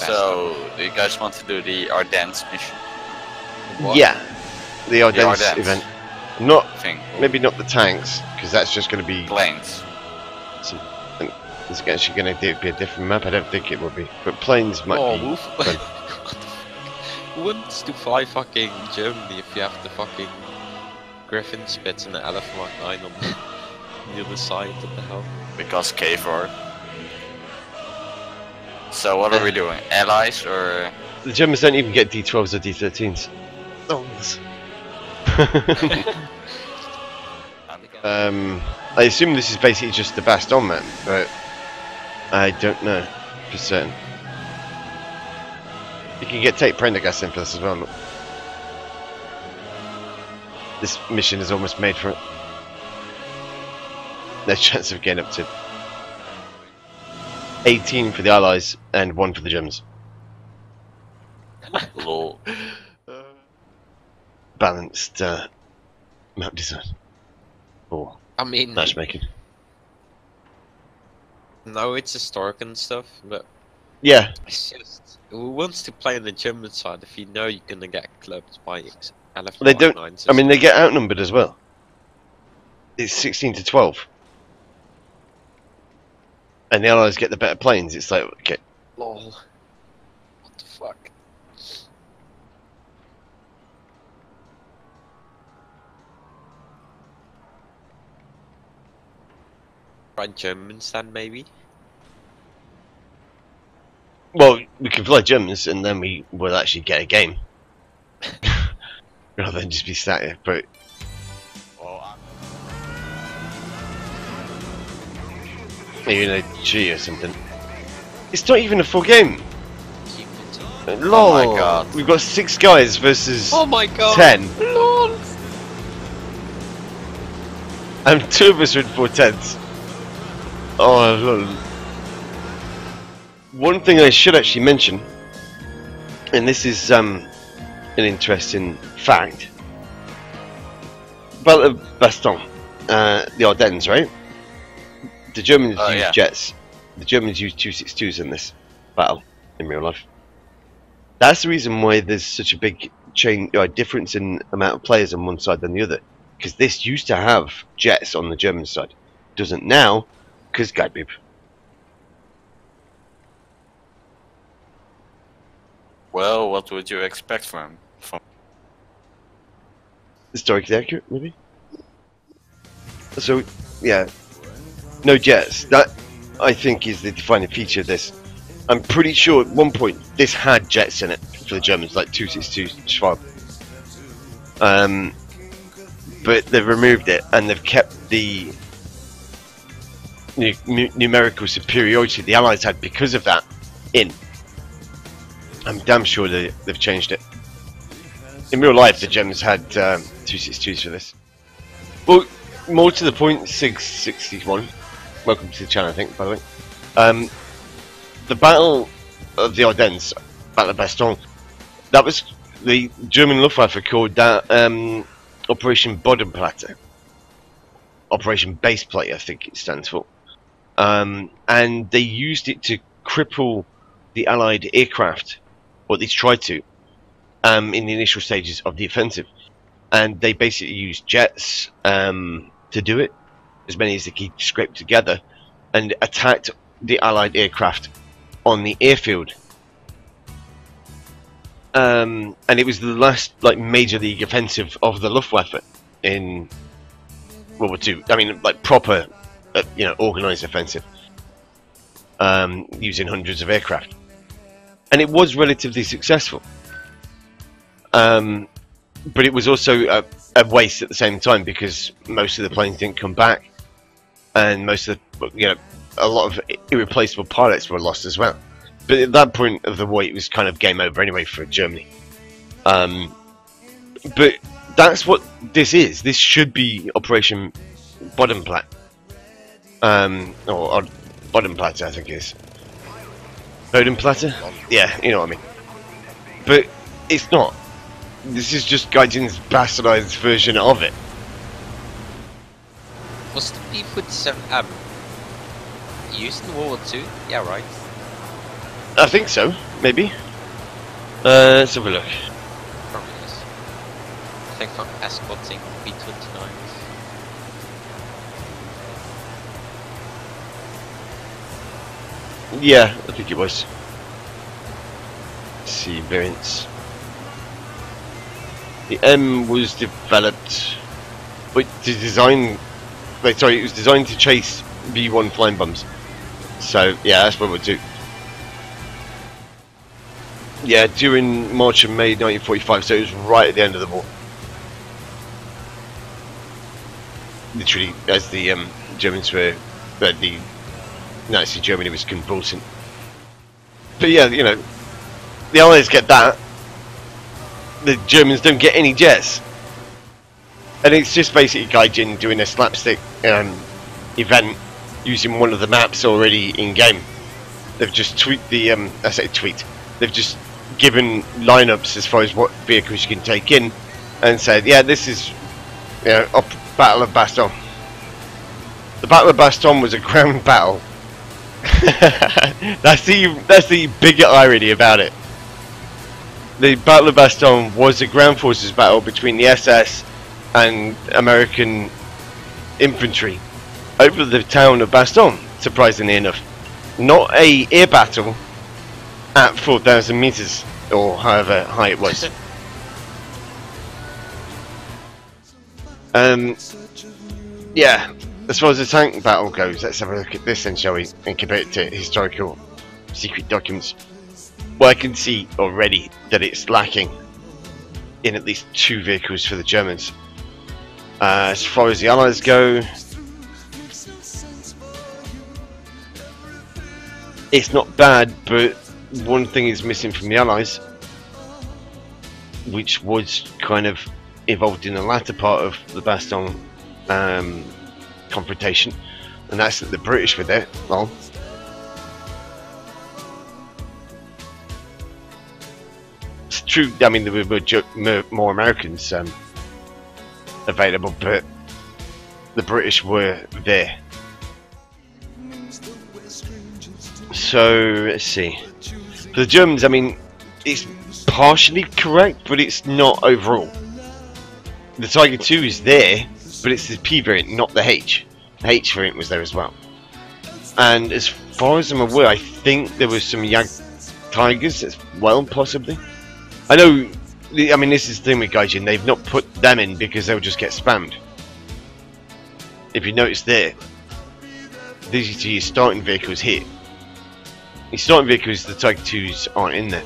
So, do you guys want to do the Ardennes mission? What? Yeah, the Ardennes event. Not thing. Maybe not the tanks, because that's just going to be planes. It's actually going to be a different map. I don't think it will be, but planes might be. Who wants to fly fucking Germany if you have the fucking Griffin Spits and the LF Mark 9 on the other side? What the hell? Because KFOR. So what are we doing? Allies or? The Germans don't even get D12s or D13s. I assume this is basically just the Bastogne map, but I don't know for certain. You can get Tate Prendergast in for this as well. Look. This mission is almost made for it. No chance of getting up to 18 for the Allies and 1 for the Germans. Lol. Balanced map design. Or I mean, matchmaking. No, it's historic and stuff, but yeah, it's just who wants to play on the German side if you know you're gonna get clubbed by LF? They don't. I mean, they get outnumbered as well. It's 16 to 12, and the Allies get the better planes. It's like, okay, lol. What the fuck? Right, Germans then maybe. Well, we can fly Germans, and then we will actually get a game, rather than just be sat here. But maybe a G or something. It's not even a full game. Lol. Oh my god. We've got 6 guys versus 10. Lol. And 2 of us are in 4/10. Oh, lol. One thing I should actually mention, and this is an interesting fact, Battle of Bastogne, the Ardennes, right? The Germans use jets. The Germans use 262s in this battle in real life. That's the reason why there's such a big difference in amount of players on one side than the other. Because this used to have jets on the German side. It doesn't now, because Gaijin. Well, what would you expect from Historically accurate, maybe? So, yeah. No jets. That, I think, is the defining feature of this. I'm pretty sure at one point this had jets in it for the Germans, like 262 Schwab. But they've removed it, and they've kept the numerical superiority the Allies had because of that in. I'm damn sure they've changed it. In real life, the Germans had 262s for this. Well, more to the point, 661. Welcome to the channel, I think, by the way. The Battle of the Ardennes, Battle of Bastogne, that was the German Luftwaffe called that Operation Bodenplatte. Operation Baseplate, I think it stands for. And they used it to cripple the Allied aircraft, or at least tried to, in the initial stages of the offensive. And they basically used jets to do it, as many as they could scrape together, and attacked the Allied aircraft on the airfield. And it was the last major league offensive of the Luftwaffe in World War II. I mean, proper, organised offensive, using hundreds of aircraft, and it was relatively successful. But it was also a waste at the same time, because most of the planes didn't come back, and most of the, a lot of irreplaceable pilots were lost as well. But at that point of the war, it was kind of game over anyway for Germany. But that's what this is. This should be Operation Bodenplatte. Or Bodenplatte, I think it is. Bodenplatte? Yeah, you know what I mean. But it's not. This is just Gaijin's bastardized version of it. Was the B-47 used in World War II? Yeah, right. I think so. maybe. Let's have a look. Probably is. I think from escorting B-29s. Yeah, I think it was. Let's see, variants. The M was developed, but to design. Wait, sorry, it was designed to chase B-1 flying bombs. So yeah, that's what we'll do. Yeah, during March and May 1945, so it was right at the end of the war. Literally, as the Germans were, the Nazi Germany was convulsing. But yeah, you know, the Allies get that. The Germans don't get any jets. And it's just basically Gaijin doing a slapstick event using one of the maps already in game. They've just tweaked the I say tweaked. They've just given lineups as far as what vehicles you can take in, and said, yeah, this is, you know, Battle of Bastogne. The Battle of Bastogne was a ground battle. that's the bigger irony about it. The Battle of Bastogne was a ground forces battle between the SS and American infantry over the town of Bastogne, surprisingly enough. Not a air battle at 4,000 meters, or however high it was. Yeah, as far as the tank battle goes, let's have a look at this then, shall we, and compare it to historical secret documents. Well, I can see already that it's lacking in at least 2 vehicles for the Germans. As far as the Allies go, it's not bad, but one thing is missing from the Allies, which was kind of involved in the latter part of the Bastogne confrontation, and that's that the British were there. Well, it's true, I mean, there were more Americans available, but the British were there. So let's see. For the Germans, I mean, it's partially correct, but it's not overall. The Tiger II is there, but it's the P variant, not the H. The H variant was there as well. And as far as I'm aware, I think there was some Tigers as well, possibly. I know, I mean, this is the thing with Gaijin, they've not put them in because they'll just get spammed. If you notice there, these are your starting vehicles here. Your starting vehicles, the Tiger IIs aren't in there.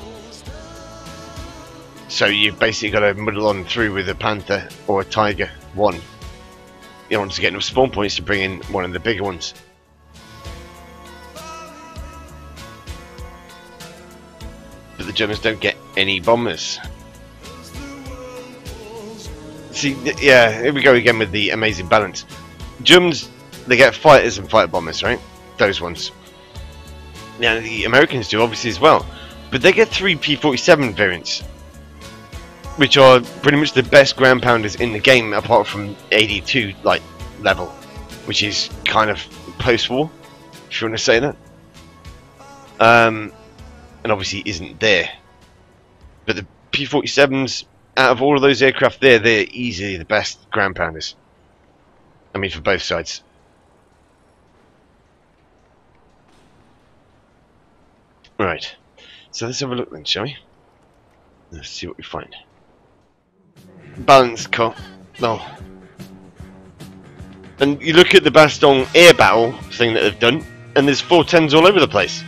So you've basically got to muddle on through with a Panther or a Tiger 1 in order to get enough spawn points to bring in one of the bigger ones. But the Germans don't get any bombers. See, yeah, here we go again with the amazing balance. Germans, they get fighters and fighter bombers, right? Those ones. Now the Americans do obviously as well, but they get 3 P-47 variants, which are pretty much the best ground pounders in the game, apart from 82 like level, which is kind of post-war, if you want to say that. And obviously isn't there. But the P-47s, out of all of those aircraft there, they're easily the best ground pounders. I mean, for both sides. Right, so let's have a look then, shall we? Let's see what we find. Balance cut. No. And you look at the Bastogne air battle thing that they've done, and there's 410s all over the place.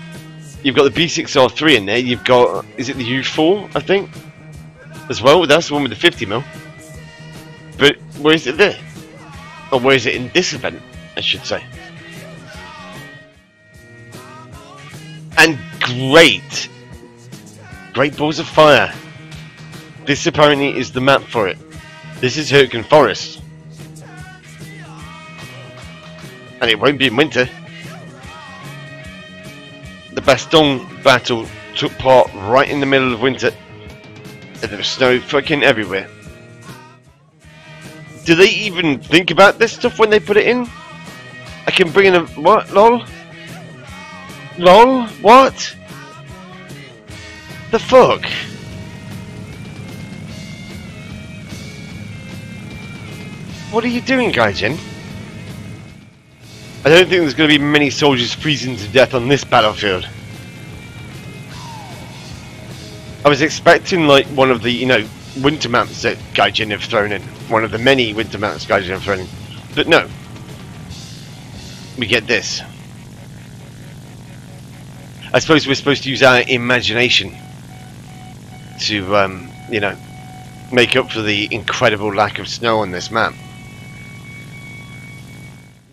You've got the B6R3 in there, you've got, is it the U4, I think? As well, that's the one with the 50mm. But where is it there? Or where is it in this event, I should say. And great balls of fire. This apparently is the map for it. This is Hurtgen Forest. And it won't be in winter. The Bastogne battle took part right in the middle of winter. And there was snow fucking everywhere. Do they even think about this stuff when they put it in? I can bring in a... what? LOL? LOL? What? The fuck? What are you doing, Gaijin? I don't think there's going to be many soldiers freezing to death on this battlefield. I was expecting like one of the, you know, winter maps that Gaijin have thrown in. One of the many winter maps Gaijin have thrown in. But no. We get this. I suppose we're supposed to use our imagination to, you know, make up for the incredible lack of snow on this map.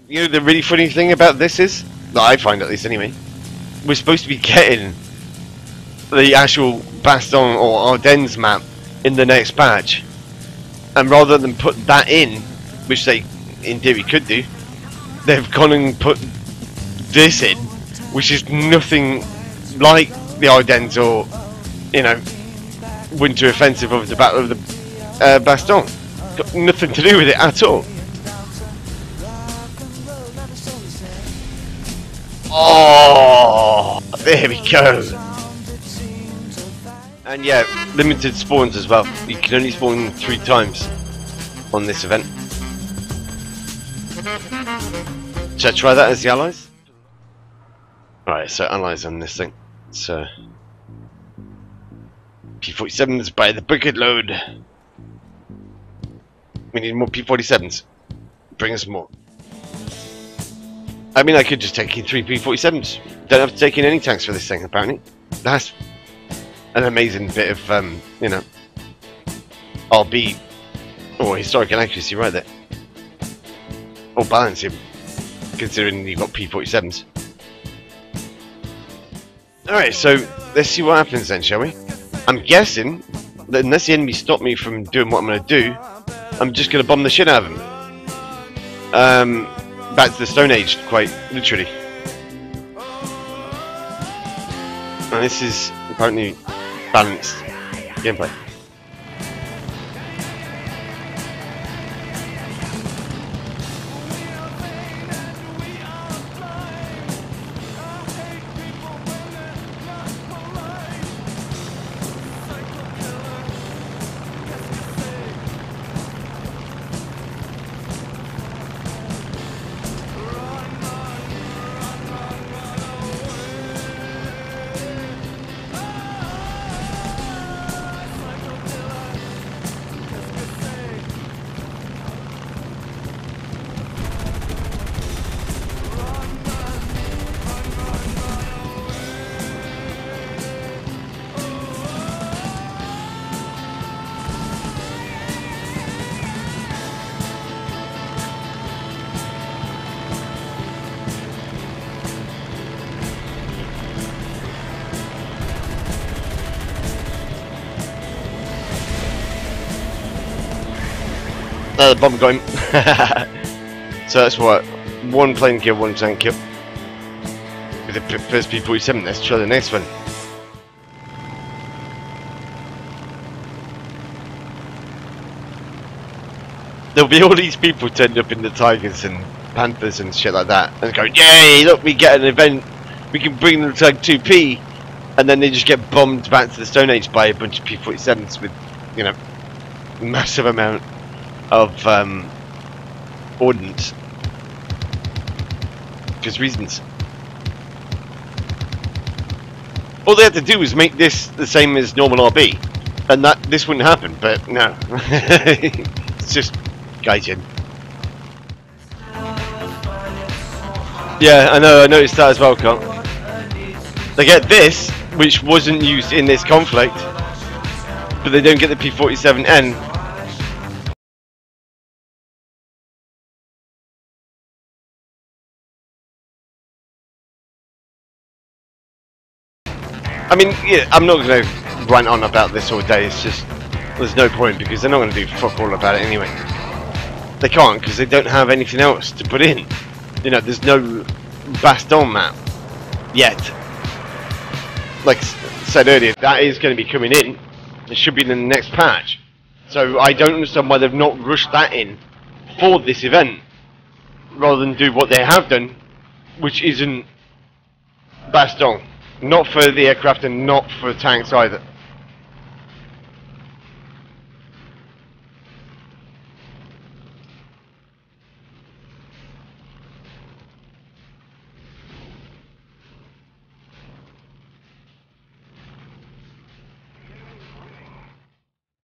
You know, the really funny thing about this is, that I find at least anyway, we're supposed to be getting the actual Bastogne or Ardennes map in the next patch, and rather than put that in, which they in theory could do, they've gone and put this in, which is nothing like the Ardennes or, you know, winter offensive of the Battle of the Bastogne. Got nothing to do with it at all. Oh, there we go. And yeah, limited spawns as well. You can only spawn 3 times on this event. Should I try that as the allies? Alright, so allies on this thing. So P-47s by the bucket load. We need more P-47s. Bring us more. I mean, I could just take in 3 P-47s. Don't have to take in any tanks for this thing, apparently. That's an amazing bit of, you know, RB, or historical accuracy right there. Or balancing, considering you've got P-47s. Alright, so let's see what happens then, shall we? I'm guessing that unless the enemy stop me from doing what I'm going to do, I'm just going to bomb the shit out of them. Back to the Stone Age, quite literally. And this is apparently balanced gameplay. The bomb going. So that's what, 1 plane kill, 1 tank kill. With the first P-47, let's try the next one. There'll be all these people turned up in the Tigers and Panthers and shit like that, and going, yay, look, we get an event, we can bring them to like 2P, and then they just get bombed back to the Stone Age by a bunch of P-47s with, you know, massive amount of ordnance. Because reasons. All they had to do was make this the same as normal RB, and that this wouldn't happen. But no, it's just Gaijin. Yeah, I know. I noticed that as well, Carl. They get this, which wasn't used in this conflict, but they don't get the P-47N. I mean, yeah, I'm not going to rant on about this all day, it's just, there's no point, because they're not going to do fuck all about it anyway. They can't, because they don't have anything else to put in. You know, there's no Bastogne map yet. Like said earlier, that is going to be coming in. It should be in the next patch. So I don't understand why they've not rushed that in for this event, rather than do what they have done, which isn't Bastogne. Not for the aircraft and not for tanks either.